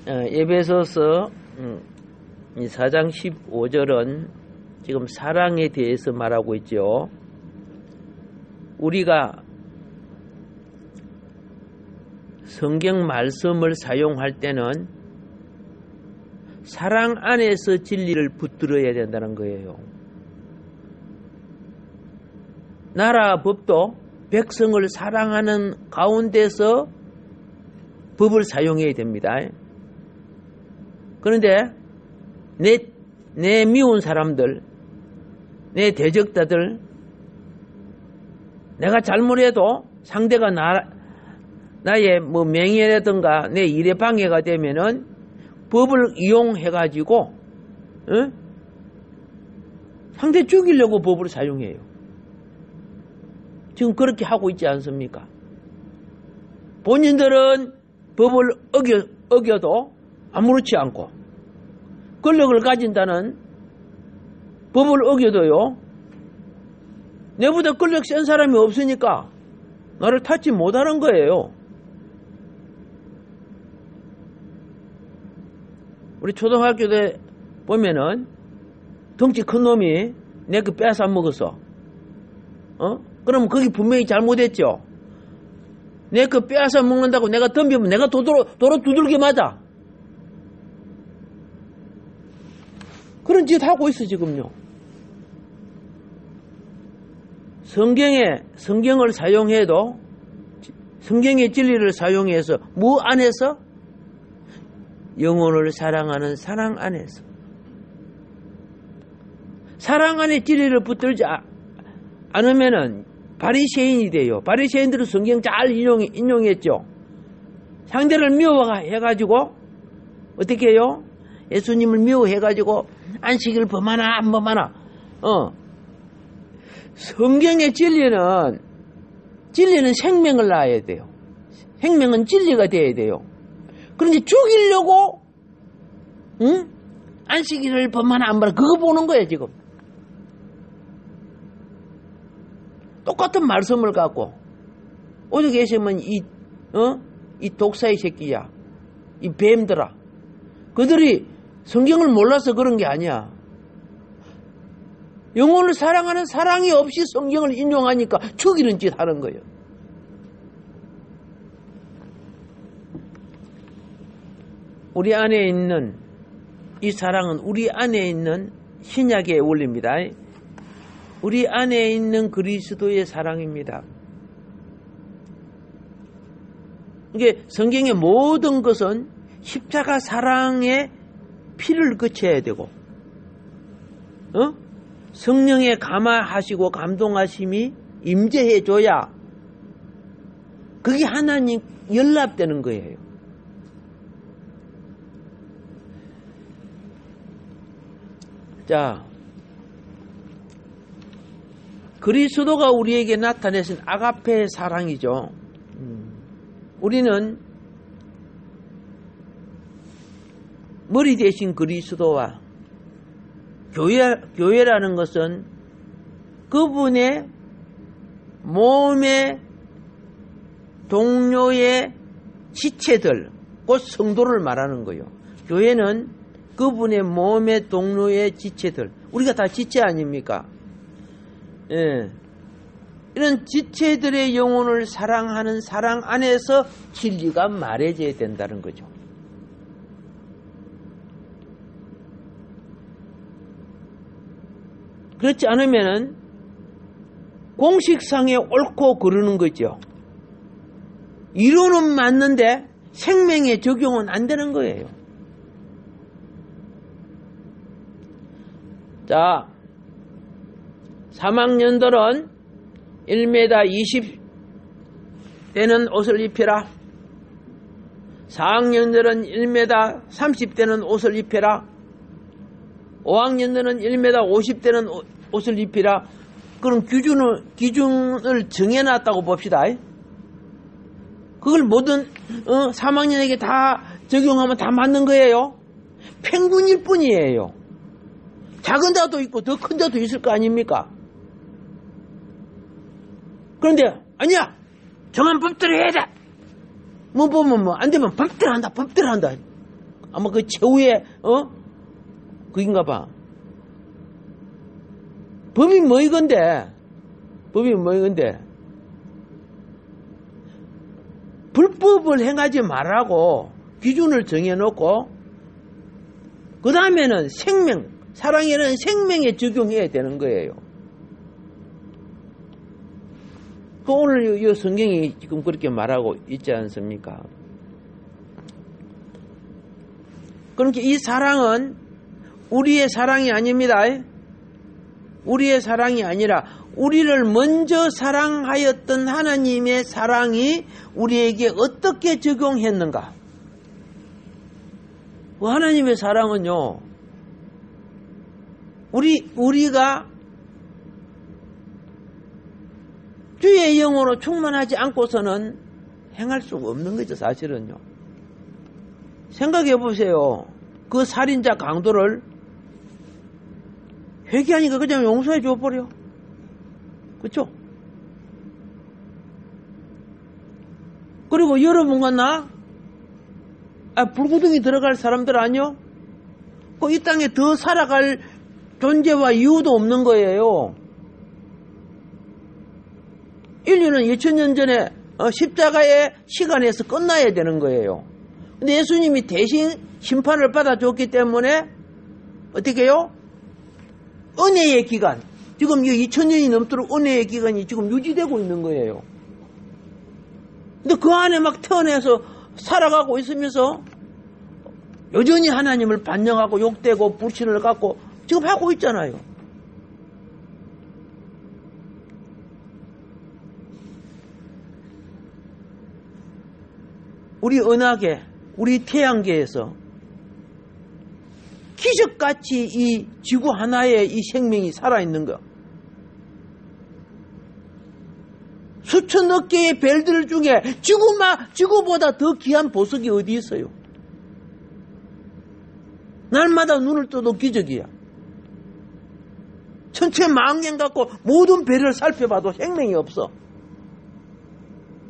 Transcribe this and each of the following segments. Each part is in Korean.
에베소서 4장 15절은 지금 사랑에 대해서 말하고 있죠. 우리가 성경 말씀을 사용할 때는 사랑 안에서 진리를 붙들어야 된다는 거예요. 나라 법도 백성을 사랑하는 가운데서 법을 사용해야 됩니다. 그런데 내 미운 사람들, 내 대적자들, 내가 잘못해도 상대가 나의 명예라든가 내 일에 방해가 되면은 법을 이용해가지고 상대 죽이려고 법을 사용해요. 지금 그렇게 하고 있지 않습니까? 본인들은 법을 어겨도 아무렇지 않고 권력을 가진다는 법을 어겨도요, 내보다 권력 센 사람이 없으니까 나를 탓지 못하는 거예요. 우리 초등학교 때 보면은 덩치 큰 놈이 내 거 뺏어 먹었어. 그러면 거기 분명히 잘못했죠. 내 거 빼앗아 먹는다고 내가 덤비면 내가 도로 두들겨 맞아. 그런 짓 하고 있어 지금요. 성경을 사용해도 성경의 진리를 사용해서 무 안에서 영혼을 사랑하는 사랑 안에서 사랑 안에 진리를 붙들지 않으면은 바리새인이 돼요. 바리새인들은 성경 잘 인용했죠. 상대를 미워해가지고 어떻게 해요? 예수님을 미워해가지고 안식일 범하나 안 범하나. 성경의 진리는 생명을 낳아야 돼요. 생명은 진리가 돼야 돼요. 그런데 죽이려고 안식일을 범하나 안 범하나 그거 보는 거예요 지금. 똑같은 말씀을 갖고 어디 계시면 이 독사의 새끼야, 이 뱀들아, 그들이 성경을 몰라서 그런 게 아니야. 영혼을 사랑하는 사랑이 없이 성경을 인용하니까 죽이는 짓 하는 거예요. 우리 안에 있는 이 사랑은 우리 안에 있는 신약의 원리입니다. 우리 안에 있는 그리스도의 사랑입니다. 이게 성경의 모든 것은 십자가 사랑에 피를 그쳐야 되고, 성령의 감화하시고 감동하심이 임재해줘야 그게 하나님 연합되는 거예요. 자, 그리스도가 우리에게 나타내신 아가페의 사랑이죠. 우리는 머리 대신 그리스도와 교회라는 것은 그분의 몸의 동료의 지체들, 곧 성도를 말하는 거예요. 교회는 그분의 몸의 동료의 지체들, 우리가 다 지체 아닙니까? 예. 이런 지체들의 영혼을 사랑하는 사랑 안에서 진리가 말해져야 된다는 거죠. 그렇지 않으면은 공식상에 옳고 그르는 거죠. 이론은 맞는데 생명에 적용은 안 되는 거예요. 자, 3학년들은 1m 20 되는 옷을 입혀라. 4학년들은 1m 30 되는 옷을 입혀라. 5학년들은 1m 50 되는 옷을 입히라. 그럼 기준을 정해놨다고 봅시다. 그걸 모든 3학년에게 다 적용하면 다 맞는 거예요. 평균일 뿐이에요. 작은 자도 있고 더 큰 자도 있을 거 아닙니까? 그런데 아니야, 정한 법대로 해야 돼. 뭐 보면 안 되면 법대로 한다. 아마 그 최후의 그인가 봐. 법이 뭐이건데? 불법을 행하지 말라고 기준을 정해놓고 그 다음에는 사랑에는 생명에 적용해야 되는 거예요. 오늘 이 성경이 지금 그렇게 말하고 있지 않습니까? 그러니까 이 사랑은 우리의 사랑이 아닙니다. 우리의 사랑이 아니라 우리를 먼저 사랑하였던 하나님의 사랑이 우리에게 어떻게 적용했는가? 그 하나님의 사랑은요, 우리가 주의 영으로 충만하지 않고서는 행할 수가 없는 거죠, 사실은요. 생각해 보세요. 그 살인자 강도를 회개하니까 그냥 용서해 줘버려. 그쵸? 그리고 여러분과 나, 불구덩이 들어갈 사람들 아니요? 이 땅에 더 살아갈 존재와 이유도 없는 거예요. 인류는 2000년 전에 십자가의 시간에서 끝나야 되는 거예요. 근데 예수님이 대신 심판을 받아줬기 때문에 어떻게 해요? 은혜의 기간, 지금 2000년이 넘도록 은혜의 기간이 지금 유지되고 있는 거예요. 근데 그 안에 막 태어나서 살아가고 있으면서 여전히 하나님을 반영하고 욕되고 불신을 갖고 지금 하고 있잖아요. 우리 은하계, 우리 태양계에서 기적같이 이 지구 하나에 이 생명이 살아있는 거. 수천억 개의 별들 중에 지구보다 더 귀한 보석이 어디 있어요? 날마다 눈을 떠도 기적이야. 천체 만경 갖고 모든 별을 살펴봐도 생명이 없어.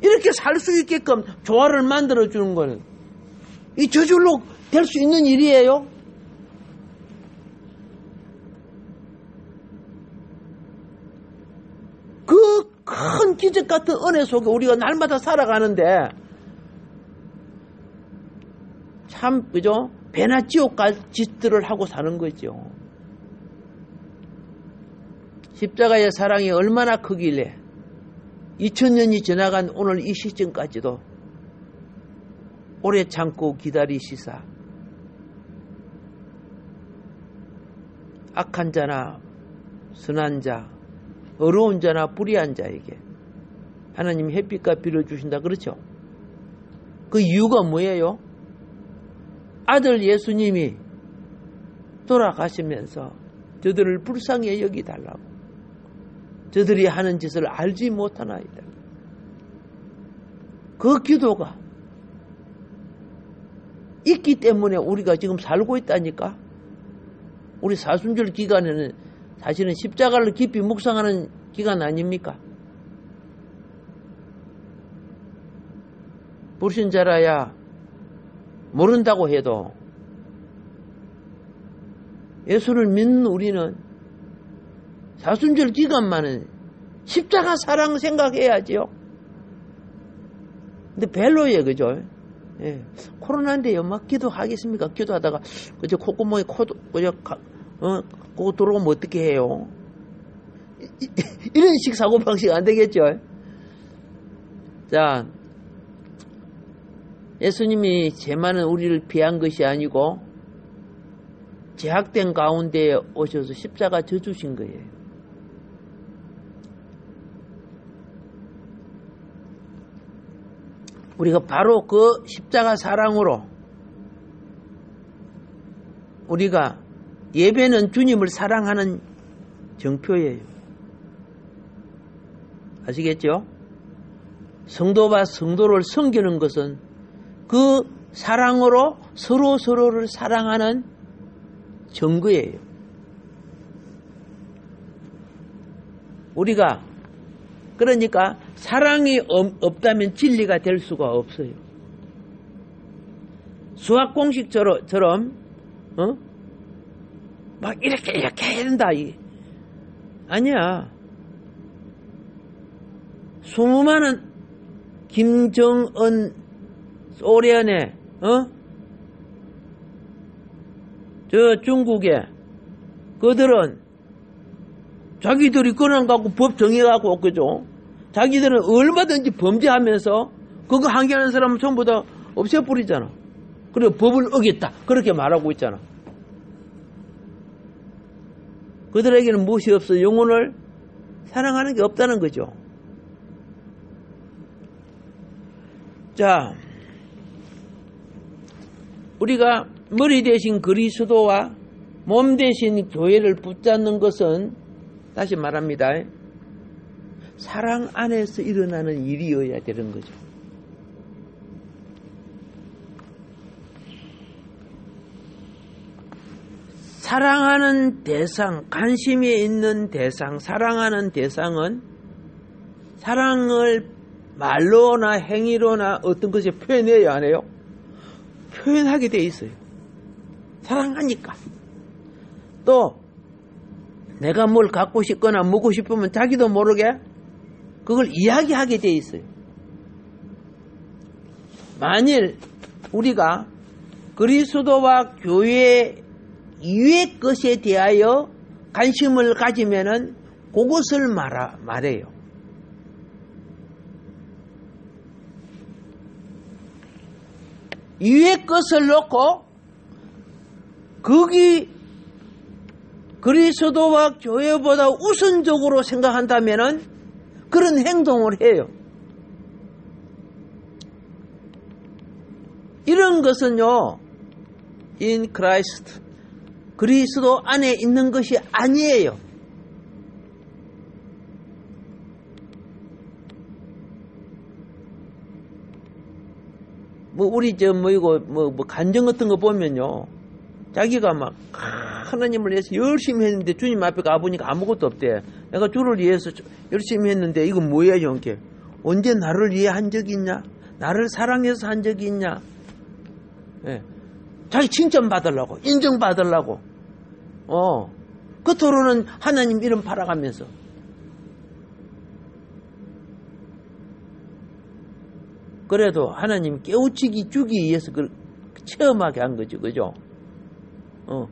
이렇게 살 수 있게끔 조화를 만들어주는 거는 이 저절로 될 수 있는 일이에요. 그 큰 기적 같은 은혜 속에 우리가 날마다 살아가는데 참 그죠? 배나 지옥갈 짓들을 하고 사는 거죠. 십자가의 사랑이 얼마나 크길래 2000년이 지나간 오늘 이 시점까지도 오래 참고 기다리시사 악한 자나 선한 자, 어려운 자나 불의한 자에게 하나님 햇빛과 비를 주신다. 그렇죠? 그 이유가 뭐예요? 아들 예수님이 돌아가시면서 저들을 불쌍히 여기달라고, 저들이 하는 짓을 알지 못하나이다. 그 기도가 있기 때문에 우리가 지금 살고 있다니까. 우리 사순절 기간에는 사실은 십자가를 깊이 묵상하는 기간 아닙니까? 불신자라야 모른다고 해도 예수를 믿는 우리는 사순절 기간만은 십자가 사랑 생각해야지요. 근데 별로예요, 그죠? 예. 코로나인데요, 막 기도하겠습니까? 기도하다가 그저 콧구멍에 그거 들어오면 어떻게 해요? 이런 식 사고방식 안 되겠죠? 자, 예수님이 죄많은 우리를 피한 것이 아니고 제약된 가운데에 오셔서 십자가 져주신 거예요. 우리가 바로 그 십자가 사랑으로 우리가 예배는 주님을 사랑하는 정표예요. 아시겠죠? 성도가 성도를 섬기는 것은 그 사랑으로 서로를 사랑하는 증거예요. 우리가 그러니까 사랑이 없다면 진리가 될 수가 없어요. 수학 공식처럼 막 이렇게 해야 된다. 아니야. 수많은 김정은 소련의 저 중국에 그들은 자기들이 권한 갖고 법 정해갖고 그죠? 자기들은 얼마든지 범죄하면서 그거 항의하는 사람은 전부 다 없애버리잖아. 그리고 법을 어겼다 그렇게 말하고 있잖아. 그들에게는 무엇이 없어? 영혼을 사랑하는 게 없다는 거죠. 자, 우리가 머리 대신 그리스도와 몸 대신 교회를 붙잡는 것은 다시 말합니다. 사랑 안에서 일어나는 일이어야 되는 거죠. 사랑하는 대상, 관심이 있는 대상, 사랑하는 대상은 사랑을 말로나 행위로나 어떤 것에 표현해야 안 해요? 표현하게 돼 있어요. 사랑하니까. 또 내가 뭘 갖고 싶거나 먹고 싶으면 자기도 모르게 그걸 이야기하게 돼 있어요. 만일 우리가 그리스도와 교회 이외의 것에 대하여 관심을 가지면은 그것을 말해요. 이외의 것을 놓고 거기 그리스도와 교회보다 우선적으로 생각한다면은 그런 행동을 해요. 이런 것은요, in Christ, 그리스도 안에 있는 것이 아니에요. 우리 이거 간증 같은 거 보면요, 자기가 막 하나님을 위해서 열심히 했는데 주님 앞에 가보니까 아무것도 없대. 내가 주를 위해서 열심히 했는데 이건 뭐예요, 이게? 언제 나를 위해 한 적이 있냐? 나를 사랑해서 한 적이 있냐? 예. 자기 칭찬받으려고, 인정받으려고, 겉으로는 하나님 이름 팔아가면서. 그래도 하나님 깨우치기 주기 위해서 체험하게 한 거죠, 그죠?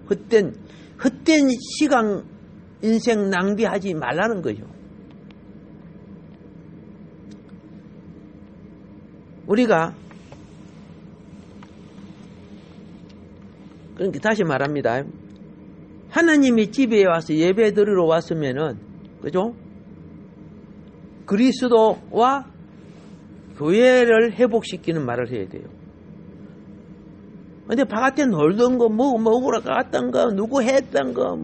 헛된 시간, 인생 낭비하지 말라는 거죠. 우리가 그러니까 다시 말합니다. 하나님이 집에 와서 예배 드리러 왔으면은, 그죠? 그리스도와 교회를 회복시키는 말을 해야 돼요. 근데 바깥에 놀던 거, 먹으러 갔던 거, 누구 했던 거,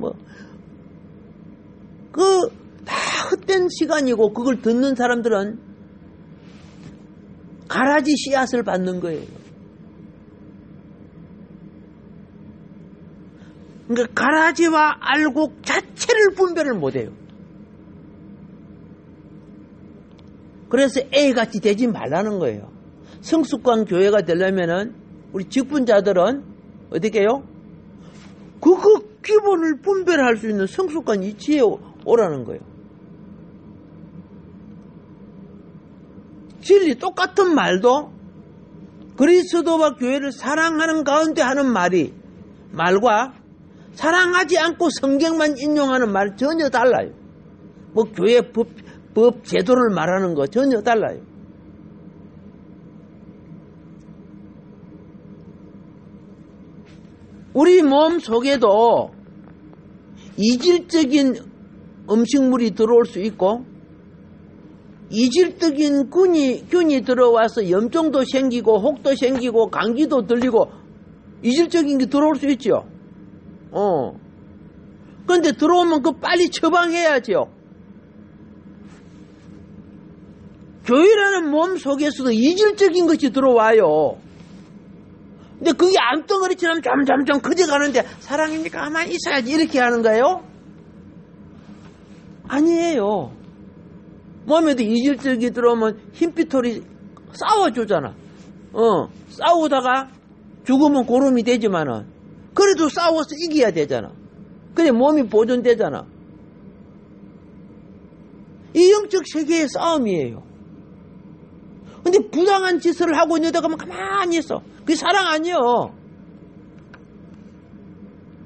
다 헛된 시간이고, 그걸 듣는 사람들은 가라지 씨앗을 받는 거예요. 그러니까 가라지와 알곡 자체를 분별을 못해요. 그래서 A같이 되지 말라는 거예요. 성숙한 교회가 되려면은 우리 직분자들은 어떻게 해요? 그거 기본을 분별할 수 있는 성숙한 이치에 오라는 거예요. 진리 똑같은 말도 그리스도와 교회를 사랑하는 가운데 하는 말과 사랑하지 않고 성경만 인용하는 말 전혀 달라요. 교회 법 제도를 말하는 거 전혀 달라요. 우리 몸 속에도 이질적인 음식물이 들어올 수 있고, 이질적인 균이 들어와서 염증도 생기고 혹도 생기고 감기도 들리고 이질적인 게 들어올 수 있죠. 그런데 들어오면 그 빨리 처방해야죠. 교회라는 몸 속에서도 이질적인 것이 들어와요. 근데 그게 암덩어리처럼 점점점 커져가는데 사랑입니까? 가만히 있어야지 이렇게 하는 거예요? 아니에요. 몸에도 이질적이 들어오면 흰피털이 싸워주잖아. 싸우다가 죽으면 고름이 되지만은 그래도 싸워서 이겨야 되잖아. 그래 몸이 보존되잖아. 이 영적 세계의 싸움이에요. 근데 부당한 짓을 하고 있는데 가면 가만히 있어. 그게 사랑 아니에요.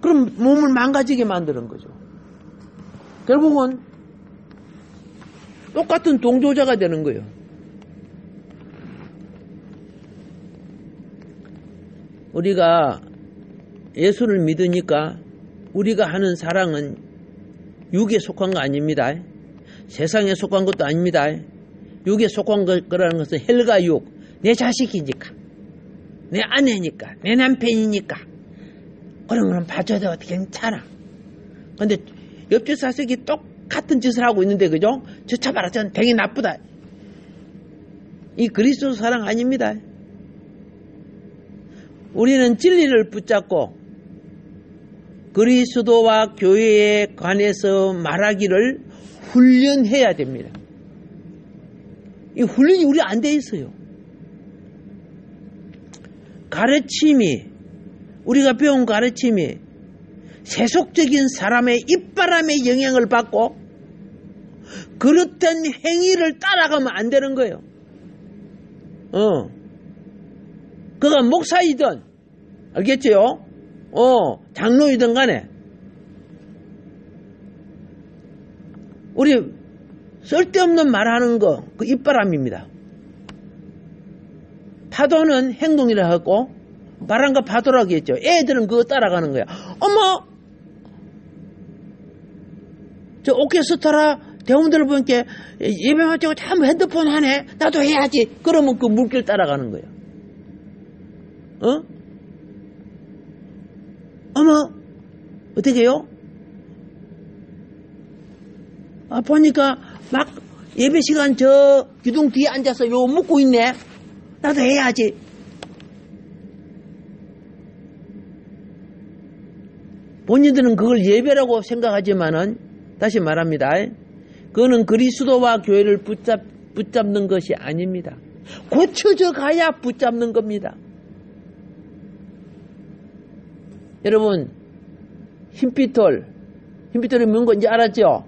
그럼 몸을 망가지게 만드는 거죠. 결국은 똑같은 동조자가 되는 거예요. 우리가 예수를 믿으니까 우리가 하는 사랑은 육에 속한 거 아닙니다. 세상에 속한 것도 아닙니다. 육에 속한 거라는 것은 혈과 육, 내 자식이니까, 내 아내니까, 내 남편이니까 그런 거는 봐줘도 괜찮아. 근데 옆집 사색이 똑같은 짓을 하고 있는데 그죠? 저 차봐라, 전 되게 나쁘다. 이 그리스도 사랑 아닙니다. 우리는 진리를 붙잡고 그리스도와 교회에 관해서 말하기를 훈련해야 됩니다. 이 훈련이 우리 안 돼 있어요. 가르침이, 우리가 배운 가르침이 세속적인 사람의 입바람의 영향을 받고 그렇던 행위를 따라가면 안 되는 거예요. 그가 목사이든, 알겠지요? 장로이든 간에. 우리 쓸데없는 말하는 거, 그 입바람입니다. 파도는 행동이라 하고, 말한 거 파도라고 했죠. 애들은 그거 따라가는 거야. 어머! 저 오케스트라 대원들 보니까 예배 마치고 참 핸드폰 하네. 나도 해야지. 그러면 그 물길 따라가는 거야. 어머! 어떻게 해요? 보니까 막 예배 시간 저 기둥 뒤에 앉아서 요 묵고 있네. 나도 해야지. 본인들은 그걸 예배라고 생각하지만은 다시 말합니다. 그거는 그리스도와 교회를 붙잡는 것이 아닙니다. 고쳐져 가야 붙잡는 겁니다. 여러분, 흰피털이 뭔지 알았죠?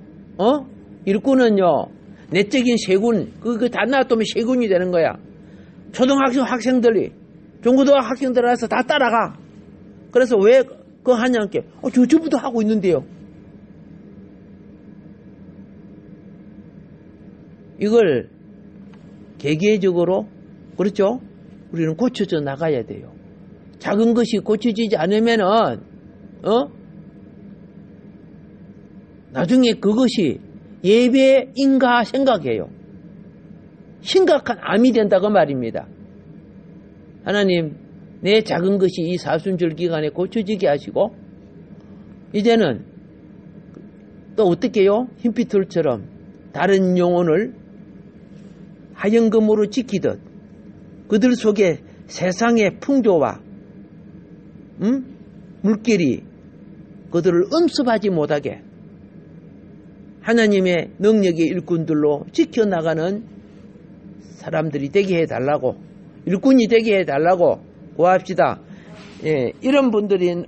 일꾼은요, 내적인 세군, 그거 다 나왔다면 세군이 되는 거야. 초등학생 학생들이, 중고등학교 학생들 와서 다 따라가. 그래서 왜 그거 하냐니까, 저부터 하고 있는데요. 이걸 개개적으로, 그렇죠? 우리는 고쳐져 나가야 돼요. 작은 것이 고쳐지지 않으면은, 나중에 그것이 예배인가 생각해요. 심각한 암이 된다고 말입니다. 하나님, 내 작은 것이 이 사순절 기간에 고쳐지게 하시고, 이제는 또 어떻게 해요? 흰피털처럼 다른 영혼을 하얀금으로 지키듯 그들 속에 세상의 풍조와 물결이 그들을 음습하지 못하게 하나님의 능력의 일꾼들로 지켜나가는 사람들이 되게 해달라고, 일꾼이 되게 해달라고 구합시다. 예, 이런 분들이